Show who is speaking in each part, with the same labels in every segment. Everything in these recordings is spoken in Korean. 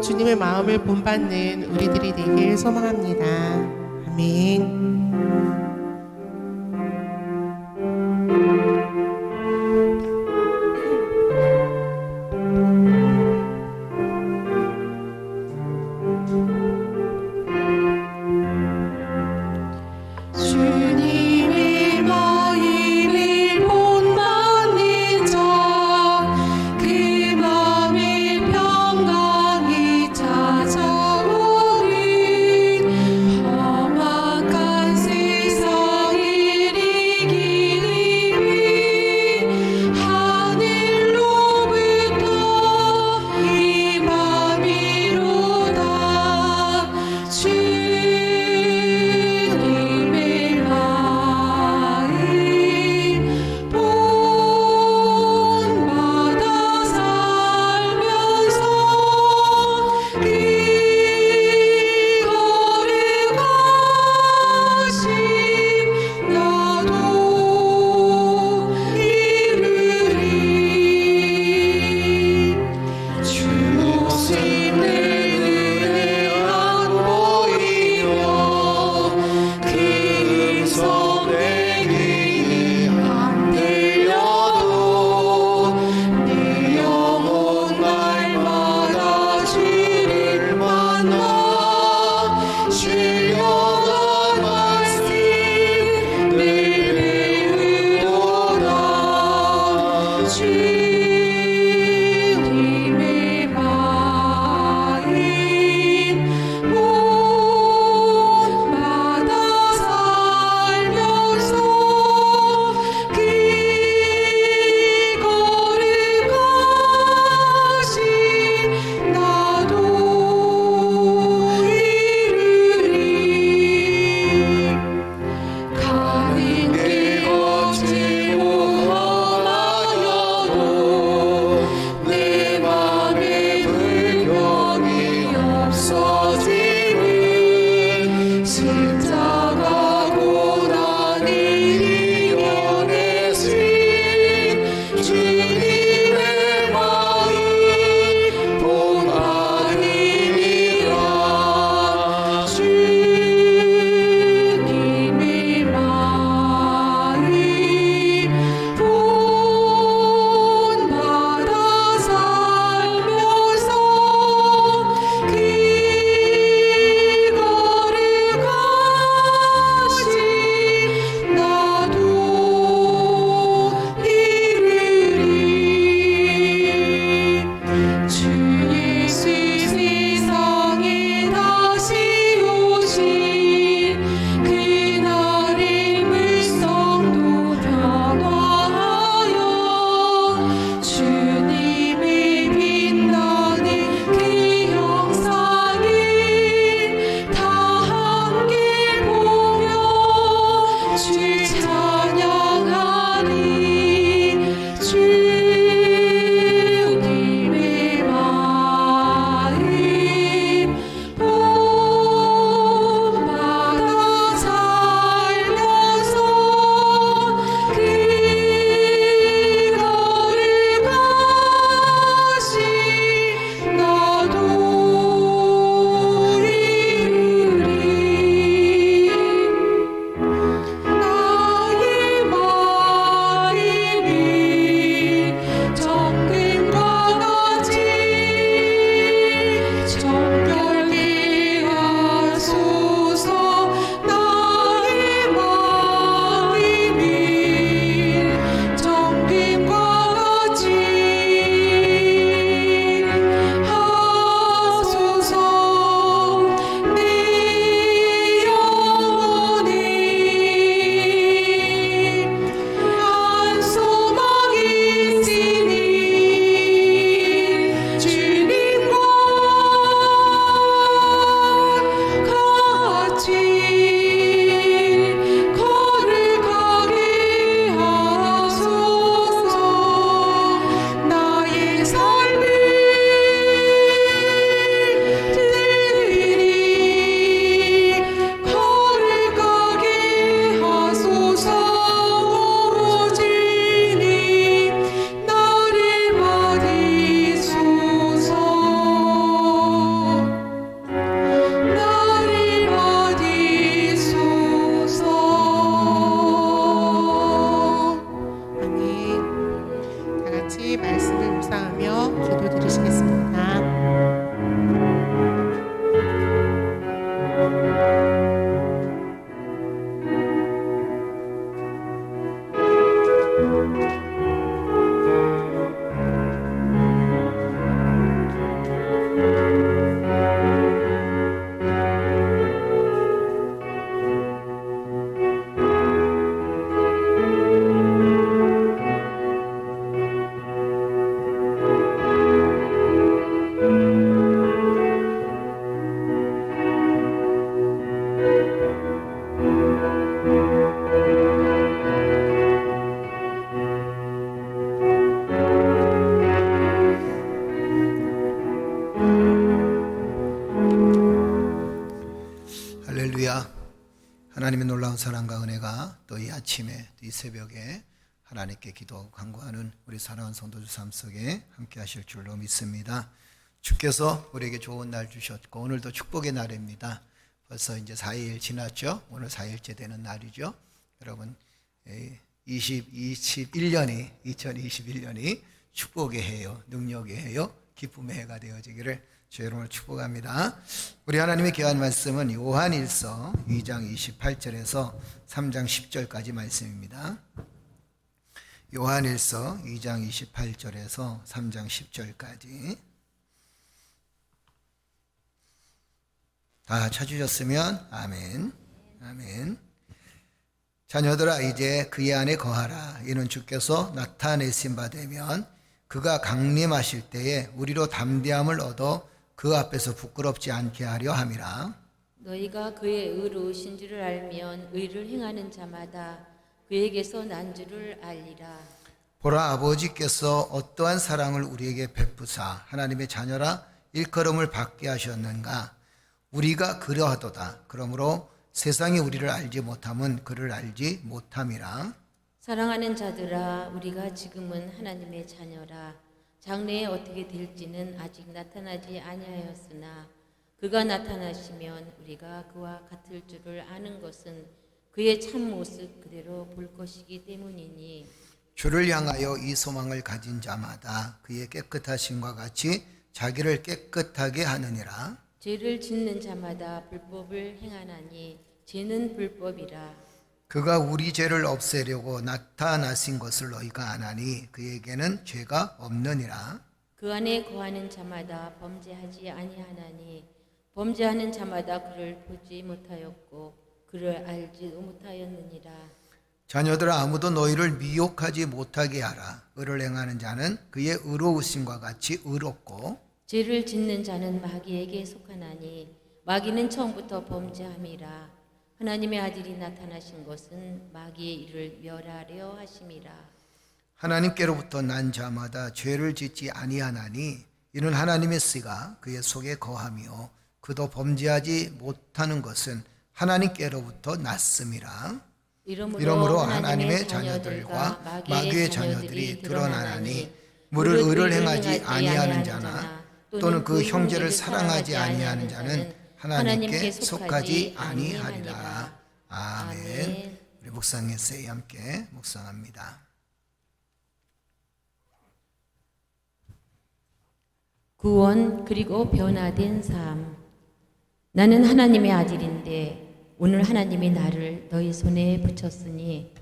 Speaker 1: 주님의 마음을 본받는 우리들이 되길 소망합니다. 아멘.
Speaker 2: 주님의 마음을 본받는 자, 그 맘에 평강이 찾아오는 험악한 세상
Speaker 3: 사랑과 은혜가 또 이 아침에 이 새벽에 하나님께 기도하고 간구하는 우리 사랑하는 성도들 삶 속에 함께 하실 줄로 믿습니다. 주께서 우리에게 좋은 날 주셨고 오늘도 축복의 날입니다. 벌써 이제 4일 지났죠. 오늘 4일째 되는 날이죠. 여러분 2021년이 축복의 해요, 능력의 해요, 기쁨의 해가 되어지기를 주 여러분을 축복합니다. 우리 하나님의 귀한 말씀은 요한일서 2장 28절에서 3장 10절까지 말씀입니다. 요한일서 2장 28절에서 3장 10절까지 다 찾으셨으면 아멘. 아멘. 자녀들아 이제 그의 안에 거하라. 이는 주께서 나타내신 바 되면 그가 강림하실 때에 우리로 담대함을 얻어 그 앞에서 부끄럽지 않게 하려 함이라.
Speaker 4: 너희가 그의 의로우신 줄을 알면 의를 행하는 자마다 그에게서 난 줄을 알리라.
Speaker 3: 보라, 아버지께서 어떠한 사랑을 우리에게 베푸사 하나님의 자녀라 일컬음을 받게 하셨는가. 우리가 그러하도다. 그러므로 세상이 우리를 알지 못함은 그를 알지 못함이라.
Speaker 4: 사랑하는 자들아, 우리가 지금은 하나님의 자녀라. 장래에 어떻게 될지는 아직 나타나지 아니하였으나 그가 나타나시면 우리가 그와 같을 줄을 아는 것은 그의 참 모습 그대로 볼 것이기 때문이니
Speaker 3: 주를 향하여 이 소망을 가진 자마다 그의 깨끗하심과 같이 자기를 깨끗하게 하느니라.
Speaker 4: 죄를 짓는 자마다 불법을 행하나니 죄는 불법이라.
Speaker 3: 그가 우리 죄를 없애려고 나타나신 것을 너희가 아나니 그에게는 죄가 없느니라.
Speaker 4: 그 안에 거하는 자마다 범죄하지 아니하나니 범죄하는 자마다 그를 보지 못하였고 그를 알지도 못하였느니라.
Speaker 3: 자녀들아 아무도 너희를 미혹하지 못하게 하라. 의를 행하는 자는 그의 의로우심과 같이 의롭고
Speaker 4: 죄를 짓는 자는 마귀에게 속하나니 마귀는 처음부터 범죄함이라. 하나님의 아들이 나타나신 것은 마귀의 일을 멸하려 하심이라.
Speaker 3: 하나님께로부터 난 자마다 죄를 짓지 아니하나니 이는 하나님의 씨가 그의 속에 거하며 그도 범죄하지 못하는 것은 하나님께로부터 났음이라. 이러므로 하나님의 자녀들과 마귀의 자녀들이 드러나나니 무릇 의를 행하지 아니하는 자나 또는 그 형제를 사랑하지 아니하는 자는 하나님께 속하지 아니하리라. 아멘. 우리 묵상 에세이 함께 묵상합니다.
Speaker 4: 구원 그리고 변화된 삶. 나는 하나님의 아들인데 오늘 하나님이 나를 너희 손에 붙였으니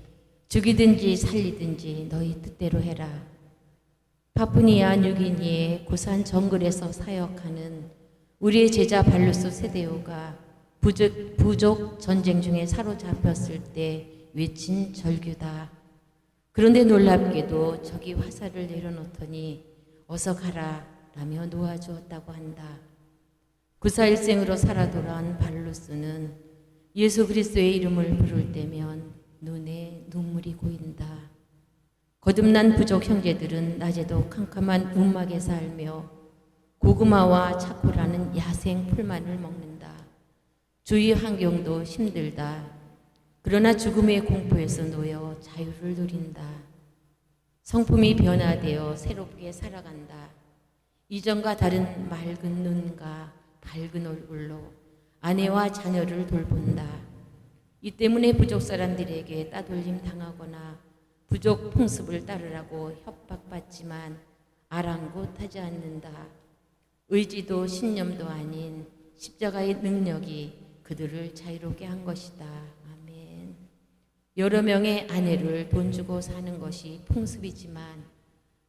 Speaker 4: 죽이든지 살리든지 너희 뜻대로 해라. 파푸니아 뉴기니의 고산 정글에서 사역하는 우리의 제자 발루스 세데오가 부족 전쟁 중에 사로잡혔을 때 외친 절규다. 그런데 놀랍게도 적이 화살을 내려놓더니 어서 가라 라며 놓아주었다고 한다. 구사일생으로 살아 돌아온 발루스는 예수 그리스도의 이름을 부를 때면 눈에 눈물이 고인다. 거듭난 부족 형제들은 낮에도 캄캄한 움막에 살며 고구마와 차코라는 야생 풀만을 먹는다. 주위 환경도 힘들다. 그러나 죽음의 공포에서 놓여 자유를 누린다. 성품이 변화되어 새롭게 살아간다. 이전과 다른 맑은 눈과 밝은 얼굴로 아내와 자녀를 돌본다. 이 때문에 부족 사람들에게 따돌림 당하거나 부족 풍습을 따르라고 협박받지만 아랑곳하지 않는다. 의지도 신념도 아닌 십자가의 능력이 그들을 자유롭게 한 것이다. 아멘. 여러 명의 아내를 돈 주고 사는 것이 풍습이지만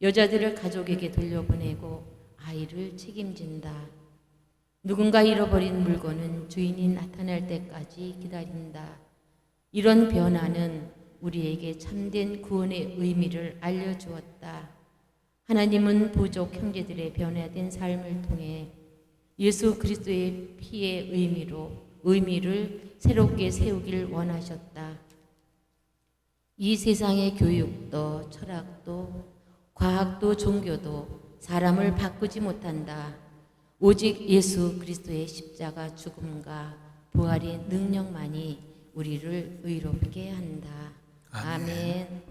Speaker 4: 여자들을 가족에게 돌려보내고 아이를 책임진다. 누군가 잃어버린 물건은 주인이 나타날 때까지 기다린다. 이런 변화는 우리에게 참된 구원의 의미를 알려주었다. 하나님은 부족 형제들의 변화된 삶을 통해 예수 그리스도의 피의 의미를 새롭게 세우길 원하셨다. 이 세상의 교육도 철학도 과학도 종교도 사람을 바꾸지 못한다. 오직 예수 그리스도의 십자가 죽음과 부활의 능력만이 우리를 의롭게 한다. 아멘.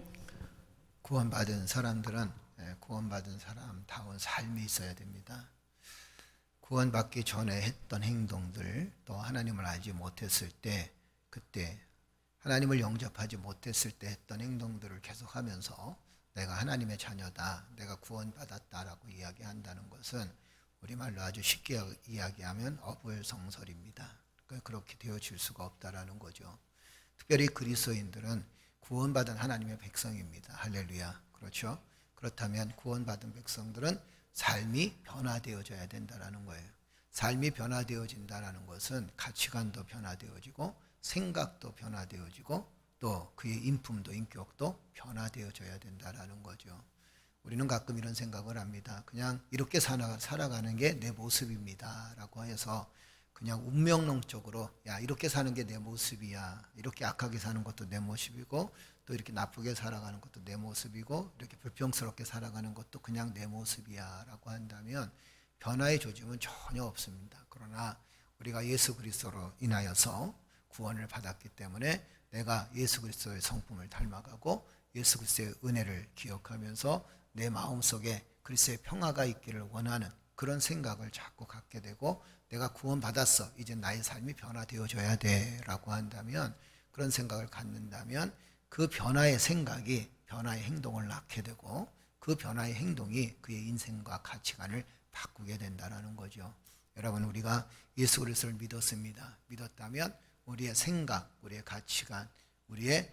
Speaker 3: 구원받은 사람들은 구원받은 사람다운 삶이 있어야 됩니다. 구원받기 전에 했던 행동들, 또 하나님을 알지 못했을 때, 그때 하나님을 영접하지 못했을 때 했던 행동들을 계속하면서 내가 하나님의 자녀다, 내가 구원받았다라고 이야기한다는 것은 우리말로 아주 쉽게 이야기하면 어불성설입니다. 그렇게 되어질 수가 없다라는 거죠. 특별히 그리스도인들은 구원받은 하나님의 백성입니다. 할렐루야. 그렇죠? 그렇다면 구원받은 백성들은 삶이 변화되어져야 된다는 거예요. 삶이 변화되어진다는 것은 가치관도 변화되어지고 생각도 변화되어지고 또 그의 인품도 인격도 변화되어져야 된다는 거죠. 우리는 가끔 이런 생각을 합니다. 그냥 이렇게 살아가는 게 내 모습입니다 라고 해서 그냥 운명론적으로 야 이렇게 사는 게 내 모습이야, 이렇게 악하게 사는 것도 내 모습이고 또 이렇게 나쁘게 살아가는 것도 내 모습이고 이렇게 불평스럽게 살아가는 것도 그냥 내 모습이야 라고 한다면 변화의 조짐은 전혀 없습니다. 그러나 우리가 예수 그리스도로 인하여서 구원을 받았기 때문에 내가 예수 그리스도의 성품을 닮아가고 예수 그리스도의 은혜를 기억하면서 내 마음속에 그리스도의 평화가 있기를 원하는 그런 생각을 자꾸 갖게 되고 내가 구원받았어, 이제 나의 삶이 변화되어져야 돼 라고 한다면, 그런 생각을 갖는다면 그 변화의 생각이 변화의 행동을 낳게 되고 그 변화의 행동이 그의 인생과 가치관을 바꾸게 된다는 거죠. 여러분, 우리가 예수 그리스도를 믿었습니다. 믿었다면 우리의 생각, 우리의 가치관, 우리의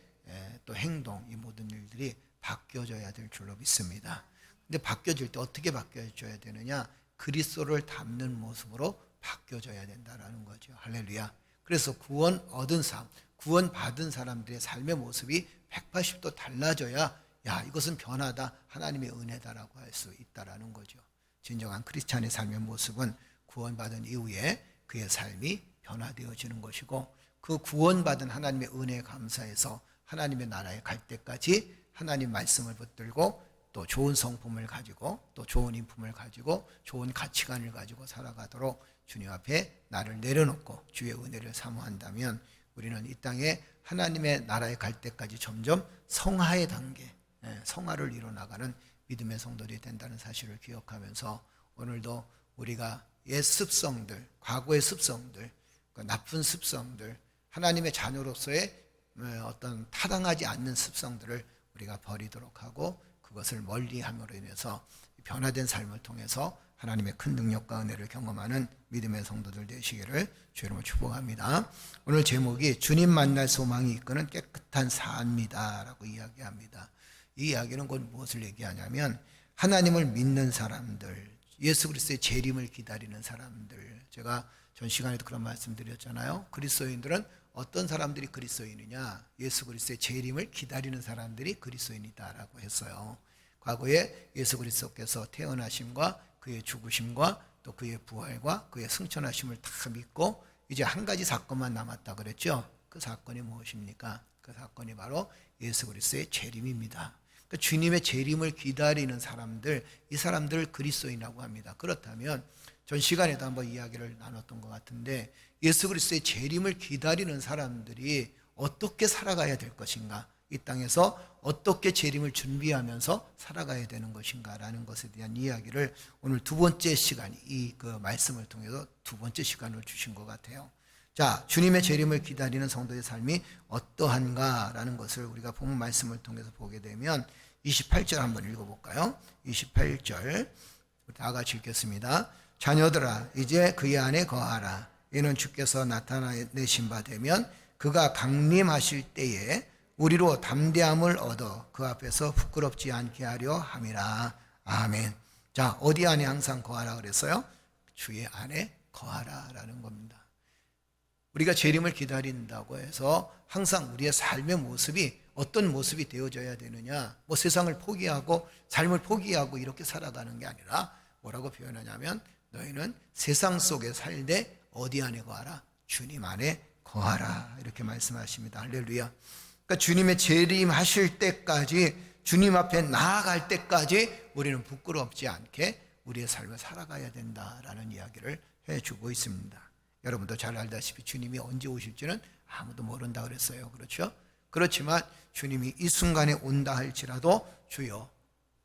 Speaker 3: 또 행동, 이 모든 일들이 바뀌어져야 될 줄로 믿습니다. 근데 바뀌어질 때 어떻게 바뀌어져야 되느냐? 그리스도를 닮는 모습으로 바뀌어져야 된다는 거죠. 할렐루야. 그래서 구원 얻은 삶, 구원 받은 사람들의 삶의 모습이 180도 달라져야 야 이것은 변화다, 하나님의 은혜다라고 할 수 있다라는 거죠. 진정한 크리스찬의 삶의 모습은 구원받은 이후에 그의 삶이 변화되어지는 것이고, 그 구원받은 하나님의 은혜에 감사해서 하나님의 나라에 갈 때까지 하나님 말씀을 붙들고 또 좋은 성품을 가지고 또 좋은 인품을 가지고 좋은 가치관을 가지고 살아가도록 주님 앞에 나를 내려놓고 주의 은혜를 사모한다면 우리는 이 땅에 하나님의 나라에 갈 때까지 점점 성화의 단계, 성화를 이뤄나가는 믿음의 성도들이 된다는 사실을 기억하면서 오늘도 우리가 옛 습성들, 과거의 습성들, 나쁜 습성들, 하나님의 자녀로서의 어떤 타당하지 않는 습성들을 우리가 버리도록 하고 그것을 멀리함으로 인해서 변화된 삶을 통해서 하나님의 큰 능력과 은혜를 경험하는 믿음의 성도들 되시기를 주의 이름으로 축복합니다. 오늘 제목이 주님 만날 소망이 이끄는 깨끗한 삶이다 라고 이야기합니다. 이 이야기는 곧 무엇을 얘기하냐면 하나님을 믿는 사람들, 예수 그리스도의 재림을 기다리는 사람들, 제가 전 시간에도 그런 말씀 드렸잖아요. 그리스도인들은 어떤 사람들이 그리스도인이냐? 예수 그리스도의 재림을 기다리는 사람들이 그리스도인이다라고 했어요. 과거에 예수 그리스도께서 태어나심과 그의 죽으심과 또 그의 부활과 그의 승천하심을 다 믿고 이제 한 가지 사건만 남았다 그랬죠. 그 사건이 무엇입니까? 그 사건이 바로 예수 그리스도의 재림입니다. 그러니까 주님의 재림을 기다리는 사람들, 이 사람들을 그리스도인이라고 합니다. 그렇다면 전 시간에도 한번 이야기를 나눴던 것 같은데 예수 그리스도의 재림을 기다리는 사람들이 어떻게 살아가야 될 것인가, 이 땅에서 어떻게 재림을 준비하면서 살아가야 되는 것인가라는 것에 대한 이야기를 오늘 두 번째 시간, 이 말씀을 통해서 두 번째 시간을 주신 것 같아요. 자, 주님의 재림을 기다리는 성도의 삶이 어떠한가라는 것을 우리가 본문 말씀을 통해서 보게 되면 28절 한번 읽어볼까요? 28절 다 같이 읽겠습니다. 자녀들아 이제 그의 안에 거하라. 이는 주께서 나타내신 바 되면 그가 강림하실 때에 우리로 담대함을 얻어 그 앞에서 부끄럽지 않게 하려 함이라. 아멘. 자, 어디 안에 항상 거하라 그랬어요? 주의 안에 거하라라는 겁니다. 우리가 재림을 기다린다고 해서 항상 우리의 삶의 모습이 어떤 모습이 되어져야 되느냐, 뭐 세상을 포기하고 삶을 포기하고 이렇게 살아가는 게 아니라 뭐라고 표현하냐면 너희는 세상 속에 살되 어디 안에 거하라? 주님 안에 거하라, 이렇게 말씀하십니다. 할렐루야. 그러니까 주님의 재림하실 때까지, 주님 앞에 나아갈 때까지 우리는 부끄럽지 않게 우리의 삶을 살아가야 된다라는 이야기를 해주고 있습니다. 여러분도 잘 알다시피 주님이 언제 오실지는 아무도 모른다 그랬어요. 그렇죠? 그렇지만 주님이 이 순간에 온다 할지라도 주여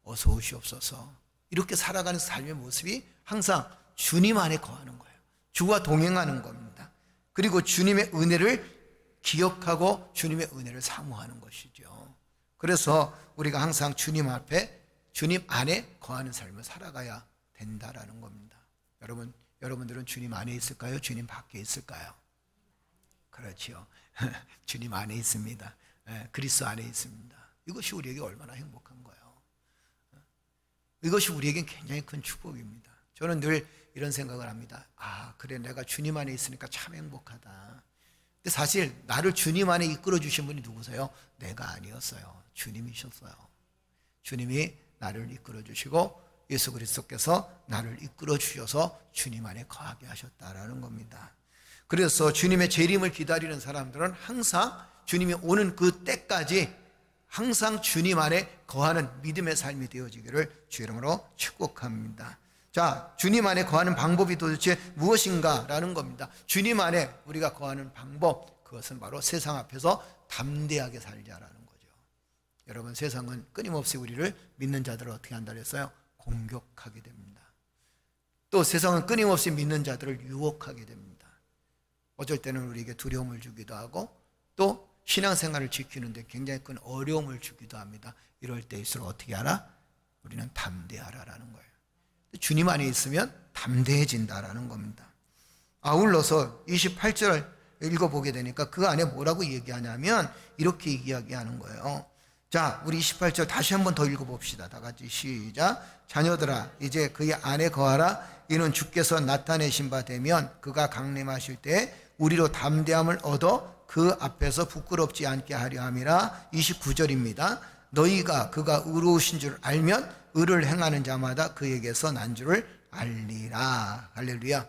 Speaker 3: 어서 오시옵소서, 이렇게 살아가는 삶의 모습이 항상 주님 안에 거하는 거예요. 주와 동행하는 겁니다. 그리고 주님의 은혜를 기억하고 주님의 은혜를 사모하는 것이죠. 그래서 우리가 항상 주님 앞에, 주님 안에 거하는 삶을 살아가야 된다라는 겁니다. 여러분들은 주님 안에 있을까요? 주님 밖에 있을까요? 그렇지요. 주님 안에 있습니다. 그리스도 안에 있습니다. 이것이 우리에게 얼마나 행복한 거예요. 이것이 우리에겐 굉장히 큰 축복입니다. 저는 늘 이런 생각을 합니다. 그래, 내가 주님 안에 있으니까 참 행복하다. 근데 사실 나를 주님 안에 이끌어 주신 분이 누구세요? 내가 아니었어요. 주님이셨어요. 주님이 나를 이끌어 주시고 예수 그리스도께서 나를 이끌어 주셔서 주님 안에 거하게 하셨다라는 겁니다. 그래서 주님의 재림을 기다리는 사람들은 항상 주님이 오는 그 때까지 항상 주님 안에 거하는 믿음의 삶이 되어지기를 주 이름으로 축복합니다. 자, 주님 안에 거하는 방법이 도대체 무엇인가라는 겁니다. 주님 안에 우리가 거하는 방법, 그것은 바로 세상 앞에서 담대하게 살자라는 거죠. 여러분, 세상은 끊임없이 우리를 믿는 자들을 어떻게 한다 그랬어요? 공격하게 됩니다. 또 세상은 끊임없이 믿는 자들을 유혹하게 됩니다. 어쩔 때는 우리에게 두려움을 주기도 하고 또 신앙생활을 지키는데 굉장히 큰 어려움을 주기도 합니다. 이럴 때일수록 어떻게 하라? 우리는 담대하라라는 거예요. 주님 안에 있으면 담대해진다라는 겁니다. 아울러서 28절 읽어보게 되니까 그 안에 뭐라고 얘기하냐면 이렇게 이야기하는 거예요. 자, 우리 28절 다시 한번 더 읽어봅시다. 다 같이 시작. 자녀들아, 이제 그의 안에 거하라. 이는 주께서 나타내신 바 되면 그가 강림하실 때 우리로 담대함을 얻어 그 앞에서 부끄럽지 않게 하려 함이라. 29절입니다. 너희가 그가 의로우신 줄 알면 의를 행하는 자마다 그에게서 난 줄을 알리라. 할렐루야.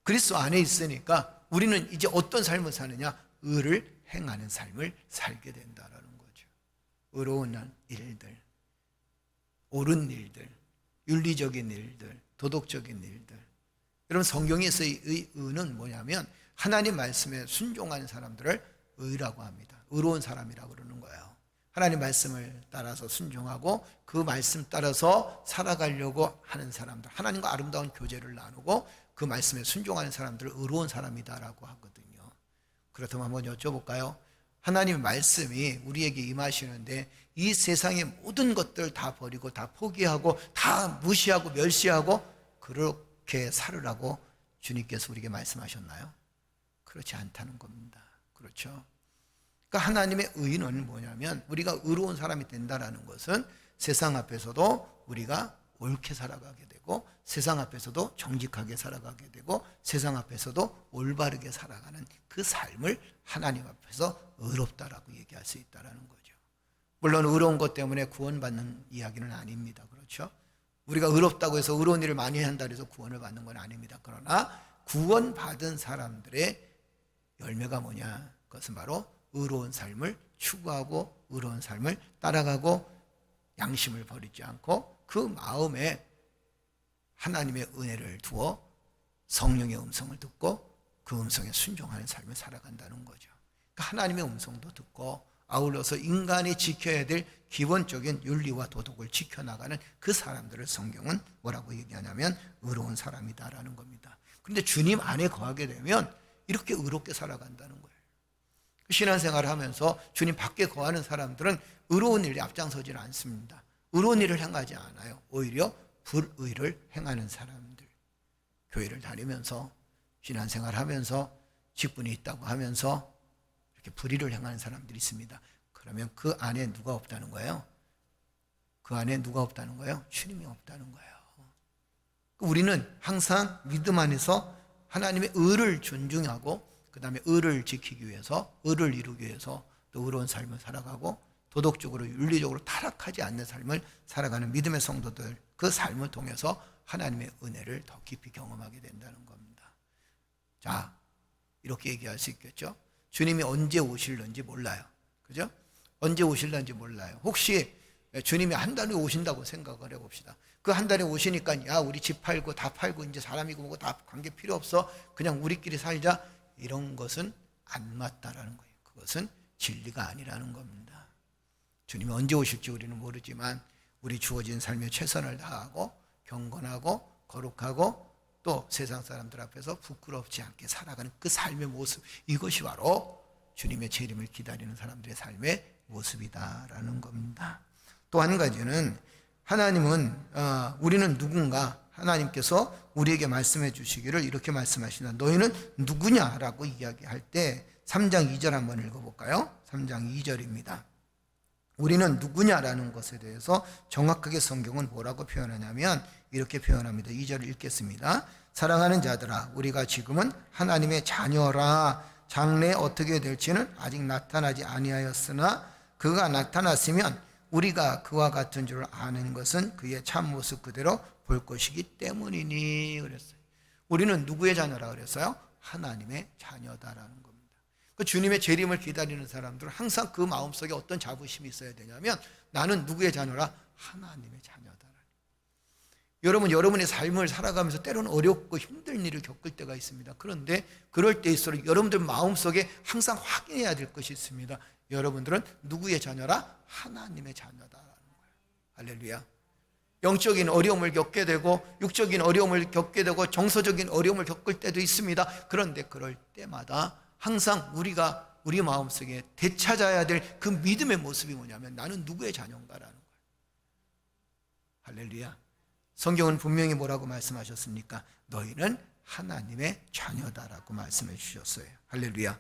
Speaker 3: 그리스도 안에 있으니까 우리는 이제 어떤 삶을 사느냐? 의를 행하는 삶을 살게 된다라는 거죠. 의로운 일들, 옳은 일들, 윤리적인 일들, 도덕적인 일들. 여러분, 성경에서의 의는 뭐냐면 하나님 말씀에 순종하는 사람들을 의라고 합니다. 의로운 사람이라고 그러는 거예요. 하나님 말씀을 따라서 순종하고 그 말씀 따라서 살아가려고 하는 사람들, 하나님과 아름다운 교제를 나누고 그 말씀에 순종하는 사람들을 의로운 사람이다라고 하거든요. 그렇다면 한번 여쭤볼까요? 하나님의 말씀이 우리에게 임하시는데 이 세상의 모든 것들 다 버리고 다 포기하고 다 무시하고 멸시하고 그렇게 살으라고 주님께서 우리에게 말씀하셨나요? 그렇지 않다는 겁니다. 그렇죠? 그러니까 하나님의 의는 뭐냐면 우리가 의로운 사람이 된다는 것은 세상 앞에서도 우리가 옳게 살아가게 되고 세상 앞에서도 정직하게 살아가게 되고 세상 앞에서도 올바르게 살아가는 그 삶을 하나님 앞에서 의롭다라고 얘기할 수 있다는 거죠. 물론 의로운 것 때문에 구원받는 이야기는 아닙니다. 그렇죠? 우리가 의롭다고 해서 의로운 일을 많이 한다고 해서 구원을 받는 건 아닙니다. 그러나 구원받은 사람들의 열매가 뭐냐? 그것은 바로 의로운 삶을 추구하고 의로운 삶을 따라가고 양심을 버리지 않고 그 마음에 하나님의 은혜를 두어 성령의 음성을 듣고 그 음성에 순종하는 삶을 살아간다는 거죠. 그러니까 하나님의 음성도 듣고 아울러서 인간이 지켜야 될 기본적인 윤리와 도덕을 지켜나가는 그 사람들을 성경은 뭐라고 얘기하냐면 의로운 사람이다라는 겁니다. 그런데 주님 안에 거하게 되면 이렇게 의롭게 살아간다는 거예요. 신앙생활을 하면서 주님 밖에 거하는 사람들은 의로운 일에 앞장서지는 않습니다. 의로운 일을 행하지 않아요. 오히려 불의를 행하는 사람들, 교회를 다니면서 신앙생활을 하면서 직분이 있다고 하면서 이렇게 불의를 행하는 사람들이 있습니다. 그러면 그 안에 누가 없다는 거예요? 그 안에 누가 없다는 거예요? 주님이 없다는 거예요. 우리는 항상 믿음 안에서 하나님의 의를 존중하고 그 다음에 의를 지키기 위해서 의를 이루기 위해서 또 의로운 삶을 살아가고 도덕적으로 윤리적으로 타락하지 않는 삶을 살아가는 믿음의 성도들, 그 삶을 통해서 하나님의 은혜를 더 깊이 경험하게 된다는 겁니다. 자, 이렇게 얘기할 수 있겠죠? 주님이 언제 오실는지 몰라요. 그죠? 언제 오실는지 몰라요. 혹시 주님이 한 달에 오신다고 생각을 해봅시다. 그 한 달에 오시니까 야, 우리 집 팔고 다 팔고 이제 사람이고 뭐고 다 관계 필요 없어, 그냥 우리끼리 살자, 이런 것은 안 맞다라는 거예요. 그것은 진리가 아니라는 겁니다. 주님이 언제 오실지 우리는 모르지만 우리 주어진 삶에 최선을 다하고 경건하고 거룩하고 또 세상 사람들 앞에서 부끄럽지 않게 살아가는 그 삶의 모습, 이것이 바로 주님의 재림을 기다리는 사람들의 삶의 모습이다라는 겁니다. 또 한 가지는 하나님은 우리는 누군가, 하나님께서 우리에게 말씀해 주시기를 이렇게 말씀하신다. 너희는 누구냐라고 이야기할 때 3장 2절 한번 읽어볼까요? 3장 2절입니다. 우리는 누구냐라는 것에 대해서 정확하게 성경은 뭐라고 표현하냐면 이렇게 표현합니다. 2절을 읽겠습니다. 사랑하는 자들아, 우리가 지금은 하나님의 자녀라. 장래에 어떻게 될지는 아직 나타나지 아니하였으나 그가 나타났으면 우리가 그와 같은 줄 아는 것은 그의 참모습 그대로 볼 것이기 때문이니 그랬어요. 우리는 누구의 자녀라 그랬어요? 하나님의 자녀다라는 겁니다. 그 주님의 재림을 기다리는 사람들은 항상 그 마음속에 어떤 자부심이 있어야 되냐면 나는 누구의 자녀라? 하나님의 자녀다. 여러분, 여러분의 삶을 살아가면서 때로는 어렵고 힘든 일을 겪을 때가 있습니다. 그런데 그럴 때일수록 여러분들 마음속에 항상 확인해야 될 것이 있습니다. 여러분들은 누구의 자녀라? 하나님의 자녀다라는 거예요. 할렐루야. 영적인 어려움을 겪게 되고 육적인 어려움을 겪게 되고 정서적인 어려움을 겪을 때도 있습니다. 그런데 그럴 때마다 항상 우리가 우리 마음속에 되찾아야 될 그 믿음의 모습이 뭐냐면 나는 누구의 자녀인가라는 거예요. 할렐루야. 성경은 분명히 뭐라고 말씀하셨습니까? 너희는 하나님의 자녀다라고 말씀해 주셨어요. 할렐루야.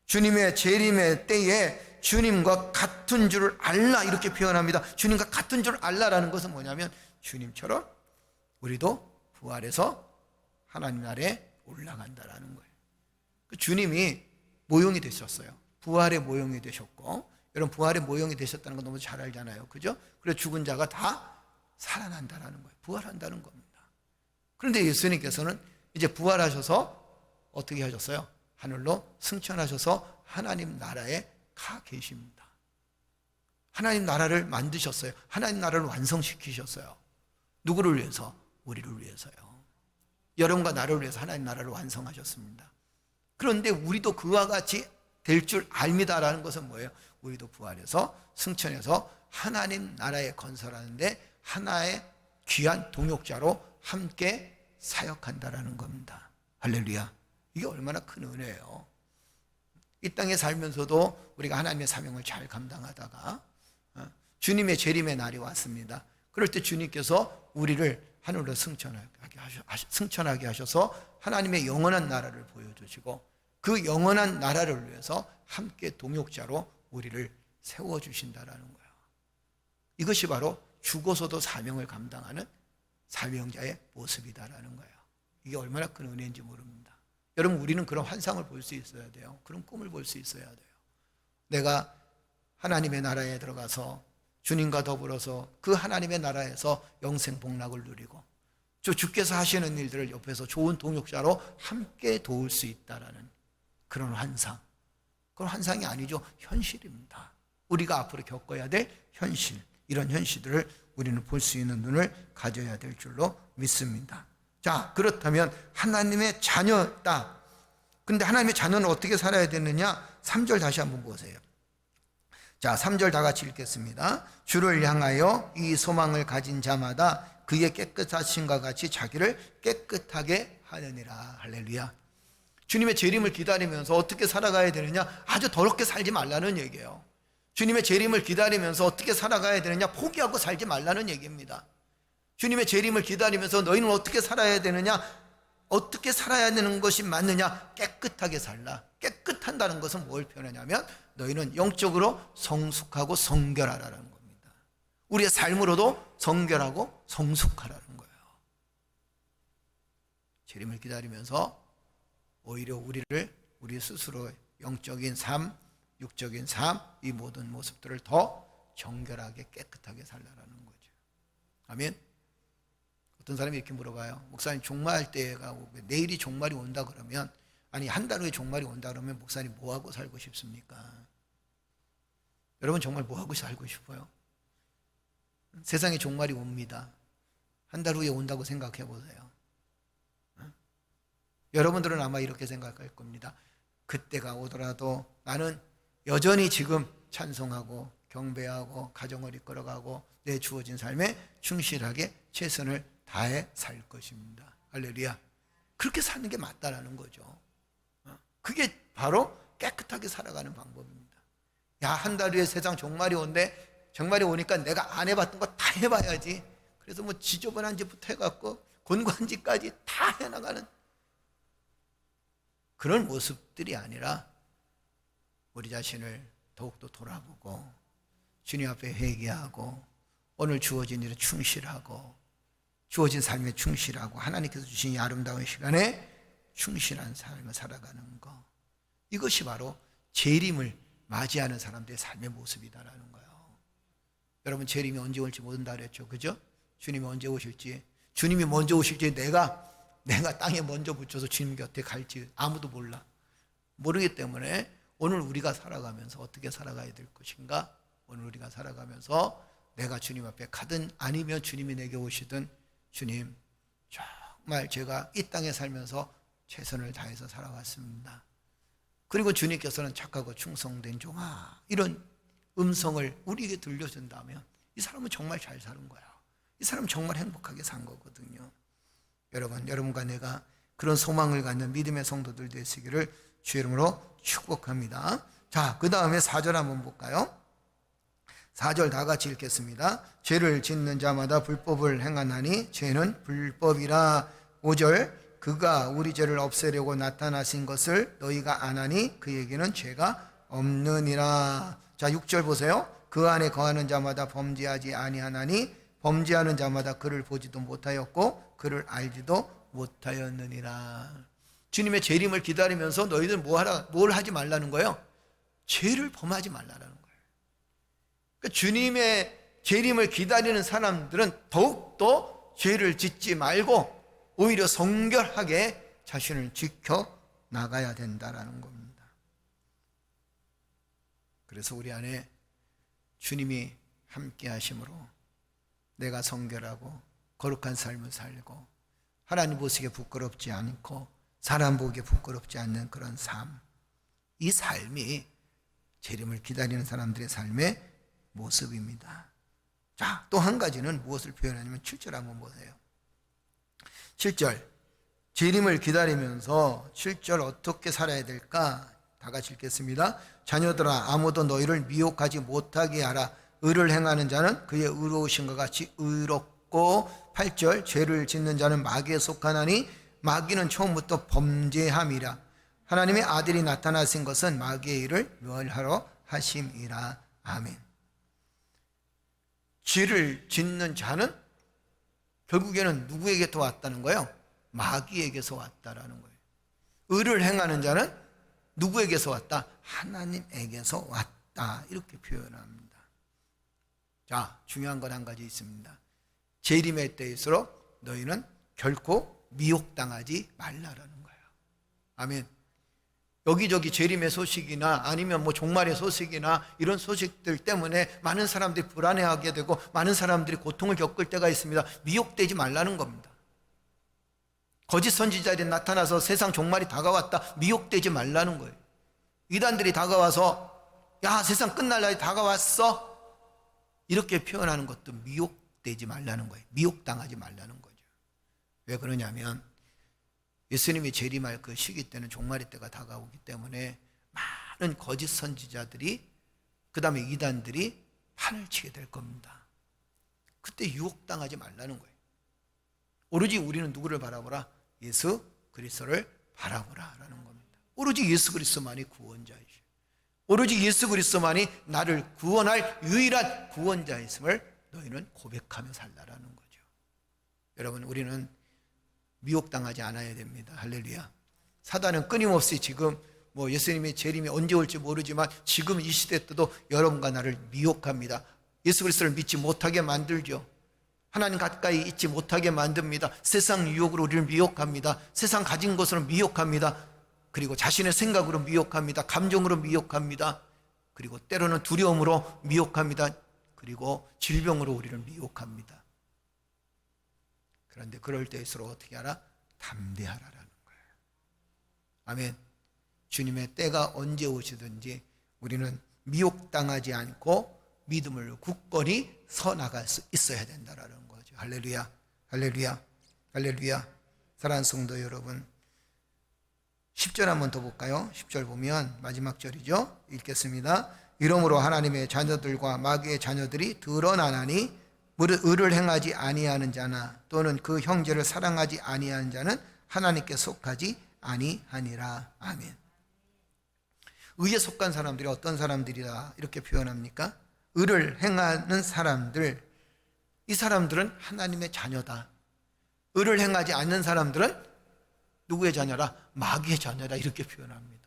Speaker 3: 주님의 재림의 때에 주님과 같은 줄 알라 이렇게 표현합니다. 주님과 같은 줄 알라라는 것은 뭐냐면 주님처럼 우리도 부활해서 하나님 나라에 올라간다라는 거예요. 그 주님이 모형이 되셨어요. 부활의 모형이 되셨고, 여러분 부활의 모형이 되셨다는 거 너무 잘 알잖아요. 그죠? 그래서 죽은 자가 다 살아난다라는 거예요. 부활한다는 겁니다. 그런데 예수님께서는 이제 부활하셔서 어떻게 하셨어요? 하늘로 승천하셔서 하나님 나라에 가 계십니다. 하나님 나라를 만드셨어요. 하나님 나라를 완성시키셨어요. 누구를 위해서? 우리를 위해서요. 여러분과 나를 위해서 하나님 나라를 완성하셨습니다. 그런데 우리도 그와 같이 될 줄 압니다라는 것은 뭐예요? 우리도 부활해서 승천해서 하나님 나라에 건설하는데 하나의 귀한 동역자로 함께 사역한다라는 겁니다. 할렐루야. 이게 얼마나 큰 은혜예요. 이 땅에 살면서도 우리가 하나님의 사명을 잘 감당하다가 주님의 재림의 날이 왔습니다. 그럴 때 주님께서 우리를 하늘로 승천하게 하셔서 하나님의 영원한 나라를 보여주시고 그 영원한 나라를 위해서 함께 동역자로 우리를 세워주신다라는 거예요. 이것이 바로 죽어서도 사명을 감당하는 사명자의 모습이다라는 거예요. 이게 얼마나 큰 은혜인지 모릅니다. 여러분, 우리는 그런 환상을 볼 수 있어야 돼요. 그런 꿈을 볼 수 있어야 돼요. 내가 하나님의 나라에 들어가서 주님과 더불어서 그 하나님의 나라에서 영생 복락을 누리고 주께서 하시는 일들을 옆에서 좋은 동역자로 함께 도울 수 있다라는 그런 환상. 그런 환상이 아니죠. 현실입니다. 우리가 앞으로 겪어야 될 현실. 이런 현실들을 우리는 볼 수 있는 눈을 가져야 될 줄로 믿습니다. 자, 그렇다면 하나님의 자녀다. 근데 하나님의 자녀는 어떻게 살아야 되느냐? 3절 다시 한번 보세요. 자, 3절 다 같이 읽겠습니다. 주를 향하여 이 소망을 가진 자마다 그의 깨끗하심과 같이 자기를 깨끗하게 하느니라. 할렐루야. 주님의 재림을 기다리면서 어떻게 살아가야 되느냐? 아주 더럽게 살지 말라는 얘기예요. 주님의 재림을 기다리면서 어떻게 살아가야 되느냐? 포기하고 살지 말라는 얘기입니다. 주님의 재림을 기다리면서 너희는 어떻게 살아야 되느냐? 어떻게 살아야 되는 것이 맞느냐? 깨끗하게 살라. 깨끗한다는 것은 뭘 표현하냐면 너희는 영적으로 성숙하고 성결하라는 겁니다. 우리의 삶으로도 성결하고 성숙하라는 거예요. 재림을 기다리면서 오히려 우리 스스로 영적인 삶, 육적인 삶, 이 모든 모습들을 더 정결하게 깨끗하게 살라라는 거죠. 아멘. 어떤 사람이 이렇게 물어봐요. 목사님, 종말 때가 오고 내일이 종말이 온다 그러면, 아니 한 달 후에 종말이 온다 그러면 목사님 뭐하고 살고 싶습니까? 여러분 정말 뭐하고 살고 싶어요? 세상에 종말이 옵니다. 한 달 후에 온다고 생각해 보세요. 여러분들은 아마 이렇게 생각할 겁니다. 그때가 오더라도 나는 여전히 지금 찬송하고 경배하고 가정을 이끌어가고 내 주어진 삶에 충실하게 최선을 다해 살 것입니다. 할렐루야. 그렇게 사는 게 맞다라는 거죠. 그게 바로 깨끗하게 살아가는 방법입니다. 야, 한 달 후에 세상 종말이 온대. 종말이 오니까 내가 안 해봤던 거 다 해봐야지. 그래서 뭐 지저분한 짓부터 해갖고 곤고한 짓까지 다 해나가는 그런 모습들이 아니라 우리 자신을 더욱더 돌아보고 주님 앞에 회개하고 오늘 주어진 일에 충실하고 주어진 삶에 충실하고 하나님께서 주신 이 아름다운 시간에 충실한 삶을 살아가는 것, 이것이 바로 재림을 맞이하는 사람들의 삶의 모습이다라는 거예요. 여러분, 재림이 언제 올지 모른다 그랬죠, 그죠? 주님이 언제 오실지, 주님이 먼저 오실지 내가 땅에 먼저 붙여서 주님 곁에 갈지 아무도 몰라. 모르기 때문에 오늘 우리가 살아가면서 어떻게 살아가야 될 것인가, 오늘 우리가 살아가면서 내가 주님 앞에 가든 아니면 주님이 내게 오시든, 주님 정말 제가 이 땅에 살면서 최선을 다해서 살아왔습니다. 그리고 주님께서는 착하고 충성된 종아, 이런 음성을 우리에게 들려준다면 이 사람은 정말 잘 사는 거야. 이 사람은 정말 행복하게 산 거거든요. 여러분, 여러분과 내가 그런 소망을 갖는 믿음의 성도들 되시기를 주의 이름으로 축복합니다. 자, 그 다음에 4절 한번 볼까요? 4절 다 같이 읽겠습니다. 죄를 짓는 자마다 불법을 행하나니 죄는 불법이라. 5절, 그가 우리 죄를 없애려고 나타나신 것을 너희가 아나니 그에게는 죄가 없느니라. 자, 6절 보세요. 그 안에 거하는 자마다 범죄하지 아니하나니 범죄하는 자마다 그를 보지도 못하였고 그를 알지도 못하였느니라. 주님의 재림을 기다리면서 너희들 뭘 하지 말라는 거예요? 죄를 범하지 말라는 거예요. 그러니까 주님의 재림을 기다리는 사람들은 더욱더 죄를 짓지 말고 오히려 성결하게 자신을 지켜 나가야 된다라는 겁니다. 그래서 우리 안에 주님이 함께 하심으로 내가 성결하고 거룩한 삶을 살고 하나님 보시기에 부끄럽지 않고 사람 보기에 부끄럽지 않는 그런 삶, 이 삶이 재림을 기다리는 사람들의 삶의 모습입니다. 자, 또 한 가지는 무엇을 표현하냐면 7절 한번 보세요. 7절, 재림을 기다리면서 7절 어떻게 살아야 될까? 다 같이 읽겠습니다. 자녀들아, 아무도 너희를 미혹하지 못하게 하라. 의를 행하는 자는 그의 의로우신 것 같이 의롭고. 8절, 죄를 짓는 자는 마귀에 속하나니 마귀는 처음부터 범죄함이라. 하나님의 아들이 나타나신 것은 마귀의 일을 멸하러 하심이라. 아멘. 죄를 짓는 자는 결국에는 누구에게서 왔다는 거예요? 마귀에게서 왔다라는 거예요. 의를 행하는 자는 누구에게서 왔다? 하나님에게서 왔다. 이렇게 표현합니다. 자, 중요한 건 한 가지 있습니다. 재림의 때일수록 너희는 결코 미혹당하지 말라라는 거예요. 아멘. 여기저기 재림의 소식이나 아니면 뭐 종말의 소식이나 이런 소식들 때문에 많은 사람들이 불안해하게 되고 많은 사람들이 고통을 겪을 때가 있습니다. 미혹되지 말라는 겁니다. 거짓 선지자들이 나타나서 세상 종말이 다가왔다, 미혹되지 말라는 거예요. 이단들이 다가와서 야, 세상 끝날 날이 다가왔어, 이렇게 표현하는 것도 미혹되지 말라는 거예요. 미혹당하지 말라는 거죠. 왜 그러냐면 예수님이 재림할 그 시기 때는 종말의 때가 다가오기 때문에 많은 거짓 선지자들이, 그 다음에 이단들이 판을 치게 될 겁니다. 그때 유혹당하지 말라는 거예요. 오로지 우리는 누구를 바라보라? 예수 그리스도를 바라보라 라는 겁니다. 오로지 예수 그리스도만이 구원자이시오. 오로지 예수 그리스도만이 나를 구원할 유일한 구원자였음을 너희는 고백하며 살라라는 거죠. 여러분, 우리는 미혹당하지 않아야 됩니다. 할렐루야. 사단은 끊임없이 지금 뭐 예수님의 재림이 언제 올지 모르지만 지금 이 시대 때도 여러분과 나를 미혹합니다. 예수 그리스도를 믿지 못하게 만들죠. 하나님 가까이 있지 못하게 만듭니다. 세상 유혹으로 우리를 미혹합니다. 세상 가진 것으로 미혹합니다. 그리고 자신의 생각으로 미혹합니다. 감정으로 미혹합니다. 그리고 때로는 두려움으로 미혹합니다. 그리고 질병으로 우리를 미혹합니다. 그런데 그럴 때일수록 어떻게 하라? 담대하라라는 거예요. 아멘. 주님의 때가 언제 오시든지 우리는 미혹당하지 않고 믿음을 굳건히 서나갈 수 있어야 된다라는 거죠. 할렐루야, 할렐루야, 할렐루야. 사랑하는 성도 여러분, 10절 한번 더 볼까요? 10절 보면 마지막 절이죠. 읽겠습니다. 이러므로 하나님의 자녀들과 마귀의 자녀들이 드러나나니 의를 행하지 아니하는 자나 또는 그 형제를 사랑하지 아니하는 자는 하나님께 속하지 아니하니라. 아멘. 의에 속한 사람들이 어떤 사람들이라 이렇게 표현합니까? 의를 행하는 사람들, 이 사람들은 하나님의 자녀다. 의를 행하지 않는 사람들은 누구의 자녀라? 마귀의 자녀다, 이렇게 표현합니다.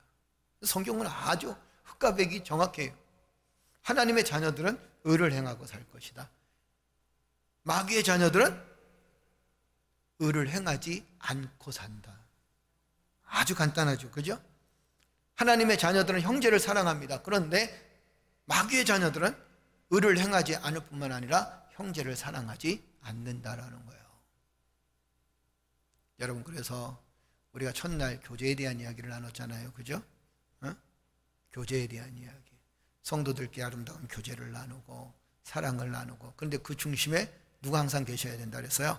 Speaker 3: 성경은 아주 흑과 백이 정확해요. 하나님의 자녀들은 의를 행하고 살 것이다. 마귀의 자녀들은 의를 행하지 않고 산다. 아주 간단하죠, 그죠? 하나님의 자녀들은 형제를 사랑합니다. 그런데 마귀의 자녀들은 의를 행하지 않을 뿐만 아니라 형제를 사랑하지 않는다라는 거예요. 여러분, 그래서 우리가 첫날 교제에 대한 이야기를 나눴잖아요, 그죠? 교제에 대한 이야기. 성도들끼리 아름다운 교제를 나누고 사랑을 나누고. 그런데 그 중심에 누가 항상 계셔야 된다 그랬어요?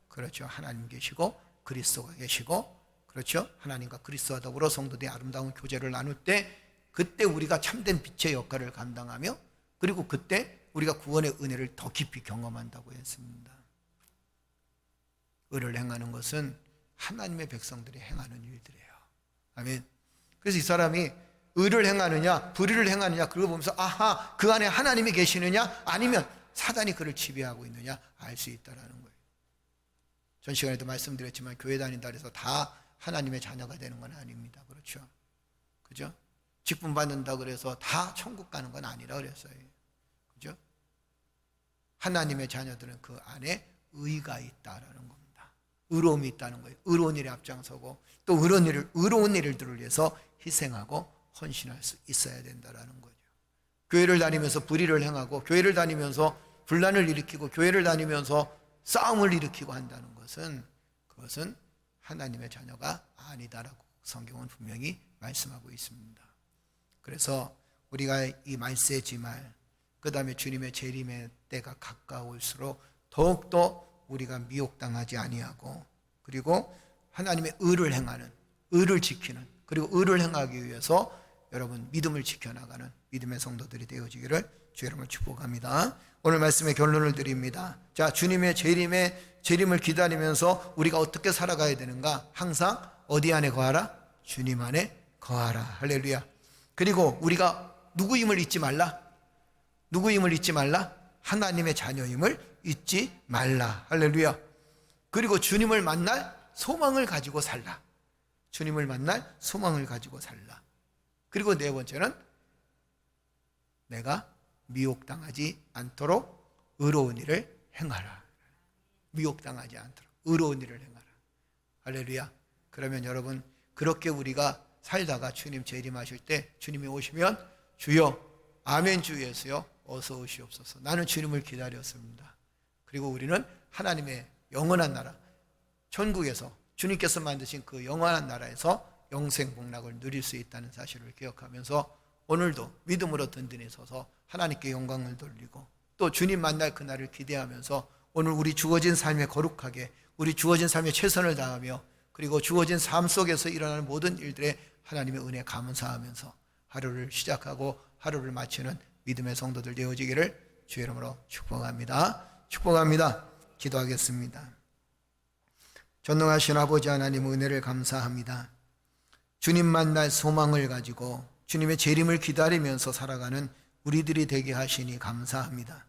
Speaker 3: 그렇죠. 하나님 계시고 그리스도가 계시고, 그렇죠. 하나님과 그리스도와 더불어 성도들이 아름다운 교제를 나눌 때, 그때 우리가 참된 빛의 역할을 감당하며, 그리고 그때 우리가 구원의 은혜를 더 깊이 경험한다고 했습니다. 의를 행하는 것은 하나님의 백성들이 행하는 일들이에요. 아멘. 그래서 이 사람이 의를 행하느냐 불의를 행하느냐, 그걸 보면서 아하, 그 안에 하나님이 계시느냐 아니면 사단이 그를 지배하고 있느냐 알 수 있다는 거예요. 전 시간에도 말씀드렸지만 교회 다닌다 해서 다 하나님의 자녀가 되는 건 아닙니다. 그렇죠? 그죠? 직분 받는다 그래서 다 천국 가는 건 아니라 그랬어요. 그죠? 하나님의 자녀들은 그 안에 의가 있다라는 겁니다. 의로움이 있다는 거예요. 의로운 일에 앞장서고 또 의로운 일들을 위해서 희생하고 헌신할 수 있어야 된다라는 거죠. 교회를 다니면서 불의를 행하고 교회를 다니면서 분란을 일으키고 교회를 다니면서 싸움을 일으키고 한다는 것은, 그것은 하나님의 자녀가 아니다라고 성경은 분명히 말씀하고 있습니다. 그래서 우리가 이 말세의 지말, 그 다음에 주님의 재림의 때가 가까울수록 더욱더 우리가 미혹당하지 아니하고, 그리고 하나님의 의를 행하는, 의를 지키는, 그리고 의를 행하기 위해서 여러분 믿음을 지켜나가는 믿음의 성도들이 되어지기를 주 여러분을 축복합니다. 오늘 말씀의 결론을 드립니다. 자, 주님의 재림을 기다리면서 우리가 어떻게 살아가야 되는가? 항상 어디 안에 거하라? 주님 안에 거하라. 할렐루야. 그리고 우리가 누구임을 잊지 말라. 누구임을 잊지 말라. 하나님의 자녀임을 잊지 말라. 할렐루야. 그리고 주님을 만날 소망을 가지고 살라. 주님을 만날 소망을 가지고 살라. 그리고 네 번째는 내가 미혹당하지 않도록 의로운 일을 행하라. 미혹당하지 않도록 의로운 일을 행하라. 할렐루야. 그러면 여러분, 그렇게 우리가 살다가 주님 재림하실 때 주님이 오시면 주여, 아멘 주 예수여 어서 오시옵소서. 나는 주님을 기다렸습니다. 그리고 우리는 하나님의 영원한 나라, 천국에서 주님께서 만드신 그 영원한 나라에서 영생 복락을 누릴 수 있다는 사실을 기억하면서 오늘도 믿음으로 든든히 서서 하나님께 영광을 돌리고 또 주님 만날 그날을 기대하면서 오늘 우리 주어진 삶에 거룩하게, 우리 주어진 삶에 최선을 다하며, 그리고 주어진 삶 속에서 일어나는 모든 일들에 하나님의 은혜 감사하면서 하루를 시작하고 하루를 마치는 믿음의 성도들 되어지기를 주의 이름으로 축복합니다. 축복합니다. 기도하겠습니다. 전능하신 아버지 하나님, 은혜를 감사합니다. 주님 만날 소망을 가지고 주님의 재림을 기다리면서 살아가는 우리들이 되게 하시니 감사합니다.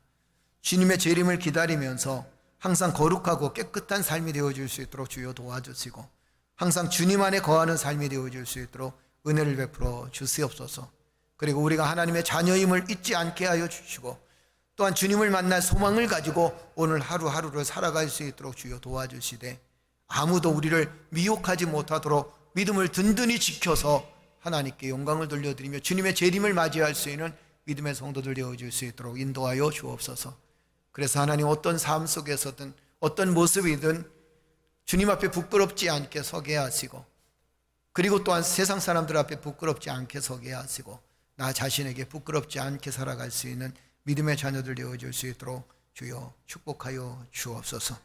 Speaker 3: 주님의 재림을 기다리면서 항상 거룩하고 깨끗한 삶이 되어질 수 있도록 주여 도와주시고, 항상 주님 안에 거하는 삶이 되어질 수 있도록 은혜를 베풀어 주시옵소서. 그리고 우리가 하나님의 자녀임을 잊지 않게 하여 주시고, 또한 주님을 만날 소망을 가지고 오늘 하루하루를 살아갈 수 있도록 주여 도와주시되, 아무도 우리를 미혹하지 못하도록 믿음을 든든히 지켜서 하나님께 영광을 돌려드리며 주님의 재림을 맞이할 수 있는 믿음의 성도들 되어질 수 있도록 인도하여 주옵소서. 그래서 하나님, 어떤 삶 속에서든 어떤 모습이든 주님 앞에 부끄럽지 않게 서게 하시고, 그리고 또한 세상 사람들 앞에 부끄럽지 않게 서게 하시고 나 자신에게 부끄럽지 않게 살아갈 수 있는 믿음의 자녀들 되어줄 수 있도록 주여 축복하여 주옵소서.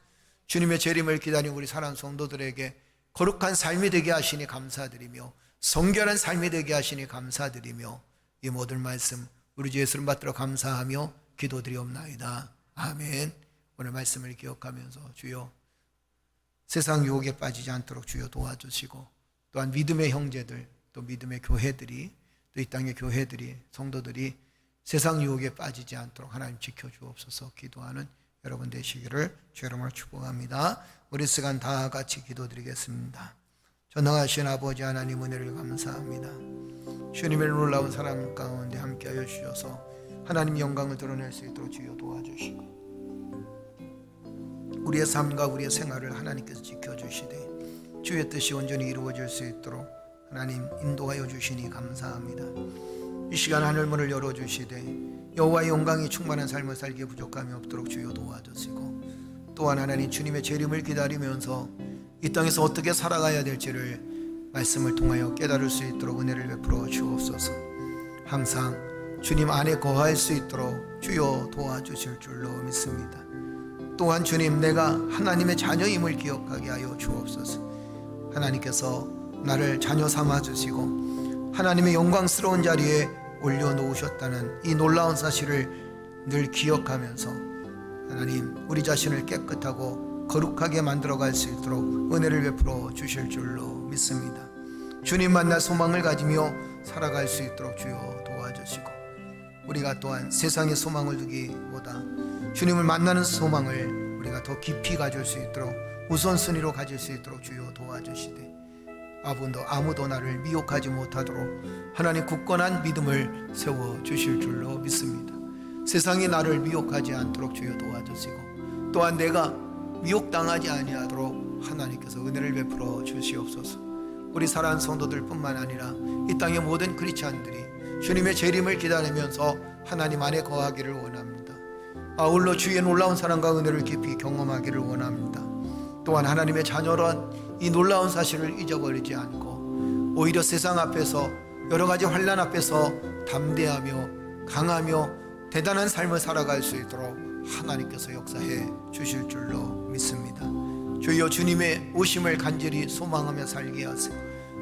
Speaker 3: 주님의 재림을 기다리는 우리 사랑하는 성도들에게 거룩한 삶이 되게 하시니 감사드리며 성결한 삶이 되게 하시니 감사드리며 이 모든 말씀 우리 주 예수를 받들어 감사하며 기도드리옵나이다. 아멘. 오늘 말씀을 기억하면서 주여 세상 유혹에 빠지지 않도록 주여 도와주시고 또한 믿음의 형제들 또 믿음의 교회들이 또 이 땅의 교회들이 성도들이 세상 유혹에 빠지지 않도록 하나님 지켜주옵소서. 기도하는 여러분 되시기를 주 이름으로 축복합니다. 우리 시간 다 같이 기도드리겠습니다. 전능하신 아버지 하나님 은혜를 감사합니다. 주님의 놀라운 사랑 가운데 함께하여 주셔서 하나님 영광을 드러낼 수 있도록 주여 도와주시고 우리의 삶과 우리의 생활을 하나님께서 지켜주시되 주의 뜻이 온전히 이루어질 수 있도록 하나님 인도하여 주시니 감사합니다. 이 시간 하늘문을 열어주시되 여호와의 영광이 충만한 삶을 살기에 부족함이 없도록 주여 도와주시고 또한 하나님 주님의 재림을 기다리면서 이 땅에서 어떻게 살아가야 될지를 말씀을 통하여 깨달을 수 있도록 은혜를 베풀어 주옵소서. 항상 주님 안에 거할 수 있도록 주여 도와주실 줄로 믿습니다. 또한 주님 내가 하나님의 자녀임을 기억하게 하여 주옵소서. 하나님께서 나를 자녀 삼아 주시고 하나님의 영광스러운 자리에 올려놓으셨다는 이 놀라운 사실을 늘 기억하면서 하나님 우리 자신을 깨끗하고 거룩하게 만들어갈 수 있도록 은혜를 베풀어 주실 줄로 믿습니다. 주님 만날 소망을 가지며 살아갈 수 있도록 주여 도와주시고 우리가 또한 세상의 소망을 두기보다 주님을 만나는 소망을 우리가 더 깊이 가질 수 있도록 우선순위로 가질 수 있도록 주여 도와주시되 아무도 나를 미혹하지 못하도록 하나님 굳건한 믿음을 세워주실 줄로 믿습니다. 세상이 나를 미혹하지 않도록 주여 도와주시고 또한 내가 미혹당하지 아니하도록 하나님께서 은혜를 베풀어 주시옵소서. 우리 사랑하는 성도들 뿐만 아니라 이 땅의 모든 크리스찬들이 주님의 재림을 기다리면서 하나님 안에 거하기를 원합니다. 아울러 주의 놀라운 사랑과 은혜를 깊이 경험하기를 원합니다. 또한 하나님의 자녀란 이 놀라운 사실을 잊어버리지 않고 오히려 세상 앞에서 여러 가지 환난 앞에서 담대하며 강하며 대단한 삶을 살아갈 수 있도록 하나님께서 역사해 주실 줄로 믿습니다. 주여 주님의 오심을 간절히 소망하며 살게 하시고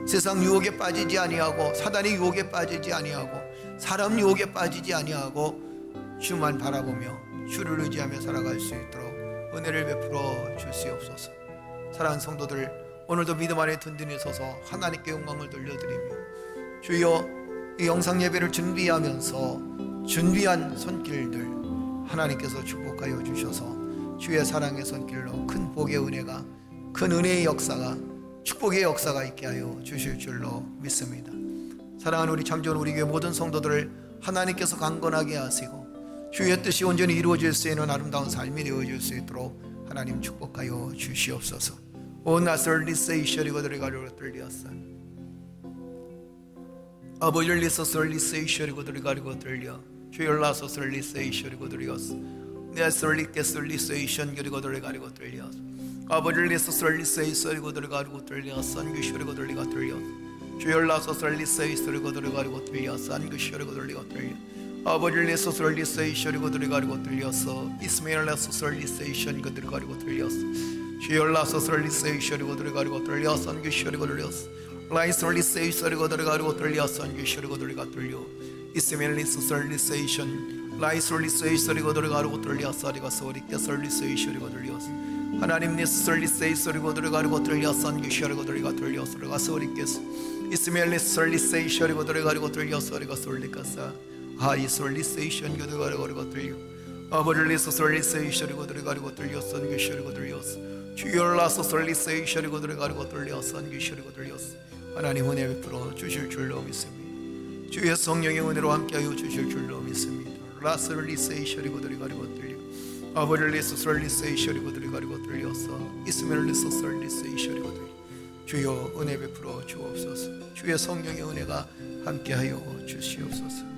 Speaker 3: 세상 유혹에 빠지지 아니하고 사단의 유혹에 빠지지 아니하고 사람 유혹에 빠지지 아니하고 주만 바라보며 주를 의지하며 살아갈 수 있도록 은혜를 베풀어 주시옵소서. 사랑하는 성도들 오늘도 믿음 안에 든든히 서서 하나님께 영광을 돌려드리며 주여 이 영상 예배를 준비하면서 준비한 손길들 하나님께서 축복하여 주셔서 주의 사랑의 손길로 큰 복의 은혜가 큰 은혜의 역사가 축복의 역사가 있게 하여 주실 줄로 믿습니다. 사랑하는 우리 참좋은 우리 교회 모든 성도들을 하나님께서 강건하게 하시고 주의 뜻이 온전히 이루어질 수 있는 아름다운 삶이 되어질 수 있도록 하나님 축복하여 주시옵소서. 온 나설리 세이셔리고 들어가려고 들렸어. 아버지를 리서 설리 세이셔리고 들어가려고 들려. 주여 라서 설리 세이셔리고 들렸어. 내 설리께 설리 세이션 그리고 들어가려고 들렸어. 아버지를 리서 설리 세이셔리고 들어가려고 들렸어. 안규셔리고 들리가 들렸어. 주여 라서 설리 세이셔리고 들어가려고 들렸어. 안규셔리고 들리가 들려. 아버지를 리서 설리 세이셔리고 들어가려고 들렸어. 이스마엘 라서 설리 세이션 그 들어가려고 들렸어. 주여 라서 설리 세이셔리고 들어가려고 들렸어. 안규셔리고 들렸어. 라이 설리 세이셔리고 들어가려고 들렸어. 안규셔리고 들리가 들려. 이스마엘 리서 설리 세이션 라이 설리 세이셔리고 들어가려고 들렸어. 아리가 소리께 설리 세이셔리고 들렸어. 하나님 리서 설리 세이셔리고 들어가려고 들렸어. 안규셔리고 들리가 들렸어. 아리가 소리께 이스마엘 리서 설리 세이셔리고 들어가려고 들렸어. 아리가 소리까사 하이 설리 세이션 그 들어가려고 들려. 아버지를 리서 설리 세이셔리고 들어가려고 들렸어. 안규셔리고 들렸어. 주여 라서 설리 세이셔리고 들어가려고 들렸어. 안규셔리고 들렸어. 하나님 은혜 베풀어 주실 줄로 믿습니다. 주의 성령의 은혜로 함께하여 주실 줄로 믿습니다. 라설리 세이셔리고 들어가려고 들려. 아버지를 리서 설리 세이셔리고 들어가려고 들렸어. 이스마엘 리서 설리 세이셔리고 들려. 주여 은혜 베풀어 주옵소서. 주의 성령의 은혜가 함께하여 주시옵소서.